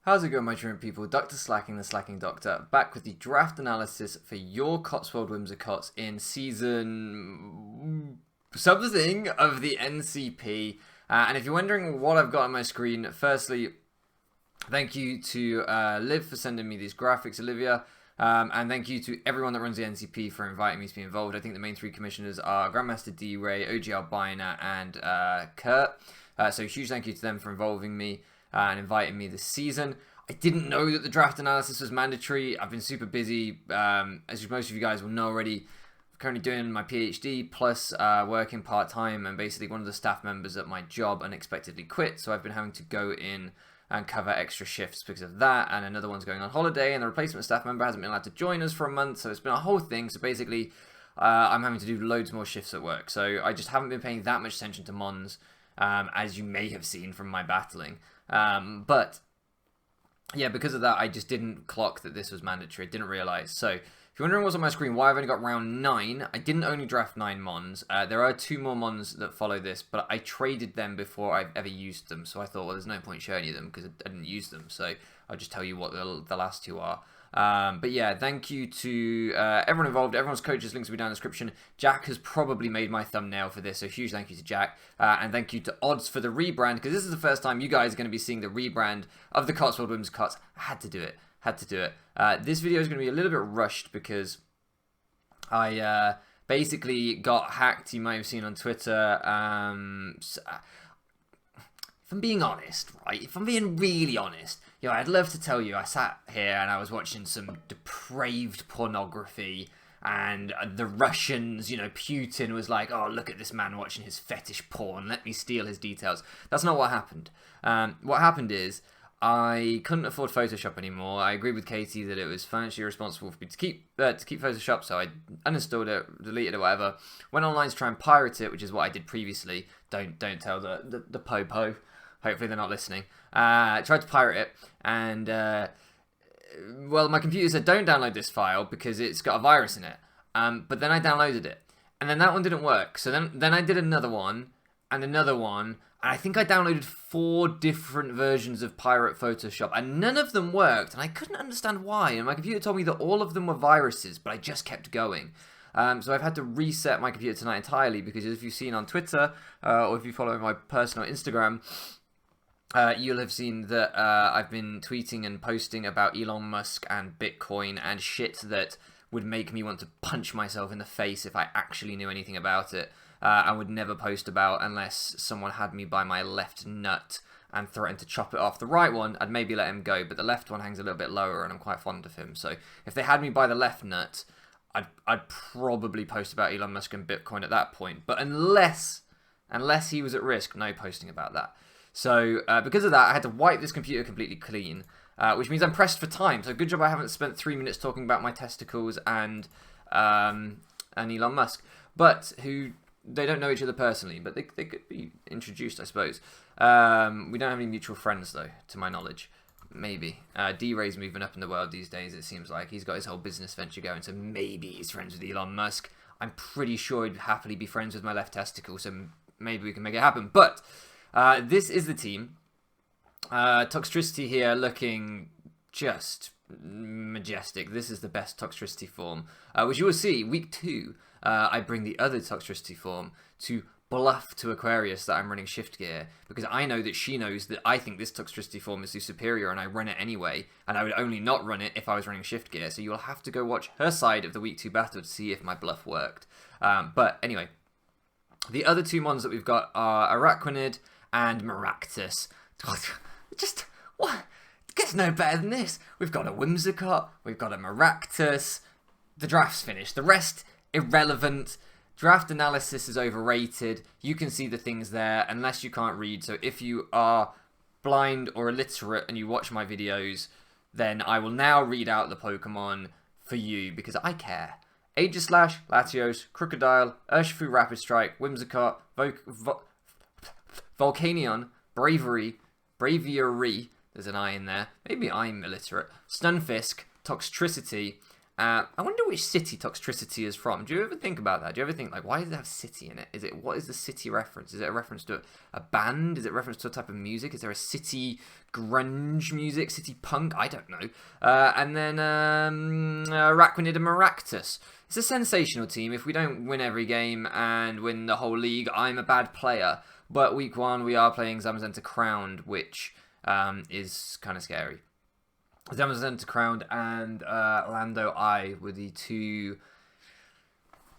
How's it going, my dream people? Dr. Slacking, the Slacking Doctor, back with the draft analysis for your Cotswold Whimsicots in season something of the NCP. And if you're wondering what I've got on my screen, firstly, thank you to Liv for sending me these graphics, Olivia. And thank you to everyone that runs the NCP for inviting me to be involved. I think the main three commissioners are Grandmaster D-Ray, OG Albina, and Kurt. So huge thank you to them for involving me and inviting me this season. I didn't know that the draft analysis was mandatory. I've been super busy, as most of you guys will know already. I'm currently doing my PhD plus working part-time, and basically one of the staff members at my job unexpectedly quit, so I've been having to go in and cover extra shifts because of that, and another one's going on holiday, and the replacement staff member hasn't been allowed to join us for a month, so it's been a whole thing. So basically, I'm having to do loads more shifts at work, so I just haven't been paying that much attention to Mons, as you may have seen from my battling. But yeah, because of that, I just didn't clock that this was mandatory. I didn't realize. So if you're wondering what's on my screen, why I've only got round 9, I didn't only draft 9 Mons. There are 2 more Mons that follow this, but I traded them before I've ever used them. So I thought, well, there's no point showing you them because I didn't use them. So I'll just tell you what the last 2 are. But yeah, thank you to everyone involved. Everyone's coaches links will be down in the description. Jack has probably made my thumbnail for this, so huge thank you to Jack. And thank you to Odds for the rebrand, because this is the first time you guys are going to be seeing the rebrand of the Cotswold Whimsicots. I had to do it. This video is going to be a little bit rushed because I basically got hacked. You might have seen on Twitter. If I'm being honest, right? If I'm being really honest, I'd love to tell you I sat here and I was watching some depraved pornography, and the Russians, Putin was like, oh, look at this man watching his fetish porn, let me steal his details. That's not what happened. What happened is I couldn't afford Photoshop anymore. I agreed with Katie that it was financially irresponsible for me to keep Photoshop, so I uninstalled it, deleted it, whatever. Went online to try and pirate it, which is what I did previously. Don't tell the po-po. Hopefully they're not listening. Tried to pirate it, and well, my computer said don't download this file because it's got a virus in it. But then I downloaded it, and then that one didn't work. So then I did another one, and I think I downloaded 4 different versions of Pirate Photoshop, and none of them worked, and I couldn't understand why. And my computer told me that all of them were viruses, but I just kept going. So I've had to reset my computer tonight entirely, because if you've seen on Twitter, or if you follow my personal Instagram, you'll have seen that I've been tweeting and posting about Elon Musk and Bitcoin and shit that would make me want to punch myself in the face if I actually knew anything about it. I would never post about unless someone had me by my left nut and threatened to chop it off. The right one, I'd maybe let him go, but the left one hangs a little bit lower, and I'm quite fond of him. So if they had me by the left nut, I'd probably post about Elon Musk and Bitcoin at that point. But unless he was at risk, no posting about that. So because of that, I had to wipe this computer completely clean, which means I'm pressed for time. So good job I haven't spent 3 minutes talking about my testicles and Elon Musk. But they don't know each other personally, but they could be introduced, I suppose. We don't have any mutual friends, though, to my knowledge. Maybe. D-Ray's moving up in the world these days, it seems like. He's got his whole business venture going, so maybe he's friends with Elon Musk. I'm pretty sure he'd happily be friends with my left testicle, so maybe we can make it happen. But this is the team. Toxtricity here looking just majestic. This is the best Toxtricity form, which you will see week 2. I bring the other Toxtricity form to bluff to Aquarius that I'm running Shift Gear, because I know that she knows that I think this Toxtricity form is the superior, and I run it anyway, and I would only not run it if I was running Shift Gear. So you'll have to go watch her side of the week 2 battle to see if my bluff worked. But anyway, the other 2 mons that we've got are Araquanid and Maractus. Just, what? It gets no better than this. We've got a Whimsicott, we've got a Maractus. The draft's finished. The rest, irrelevant. Draft analysis is overrated. You can see the things there unless you can't read. So if you are blind or illiterate and you watch my videos, then I will now read out the Pokemon for you because I care. Aegislash, Latios, Crocodile, Urshifu Rapid Strike, Whimsicott, Volcanion, Braviary, there's an I in there, maybe I'm illiterate, Stunfisk, Toxtricity, I wonder which city Toxtricity is from. Do you ever think about that? Do you ever think, like, why does it have city in it? What is the city reference? Is it a reference to a band? Is it a reference to a type of music? Is there a city grunge music? City punk? I don't know. And then Araquanid and Maractus. It's a sensational team. If we don't win every game and win the whole league, I'm a bad player. But week 1, we are playing Zamazenta Crowned, which is kind of scary. Zamazenta Crowned and Lando Eye were the 2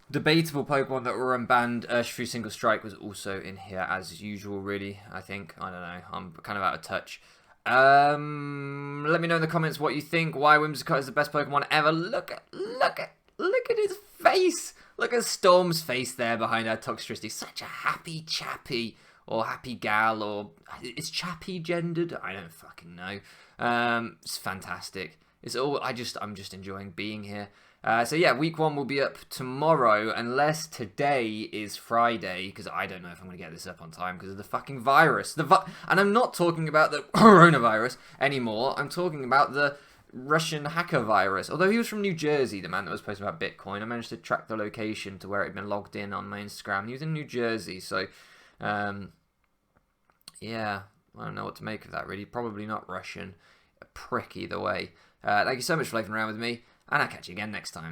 debatable Pokemon that were unbanned. Urshifu Single Strike was also in here as usual, really, I think. I don't know. I'm kind of out of touch. Let me know in the comments what you think. Why Whimsicott is the best Pokemon ever. Look at his face. Look at Storm's face there behind our Toxtricity. Such a happy chappy. Or happy gal, or is chappy gendered? I don't fucking know. It's fantastic. It's all I'm just enjoying being here. So yeah, week 1 will be up tomorrow, unless today is Friday, because I don't know if I'm going to get this up on time because of the fucking virus. And I'm not talking about the coronavirus anymore. I'm talking about the Russian hacker virus. Although he was from New Jersey, the man that was posting about Bitcoin. I managed to track the location to where he'd been logged in on my Instagram. He was in New Jersey, so yeah, I don't know what to make of that, really. Probably not Russian. A prick either way. Thank you so much for liking around with me, and I'll catch you again next time.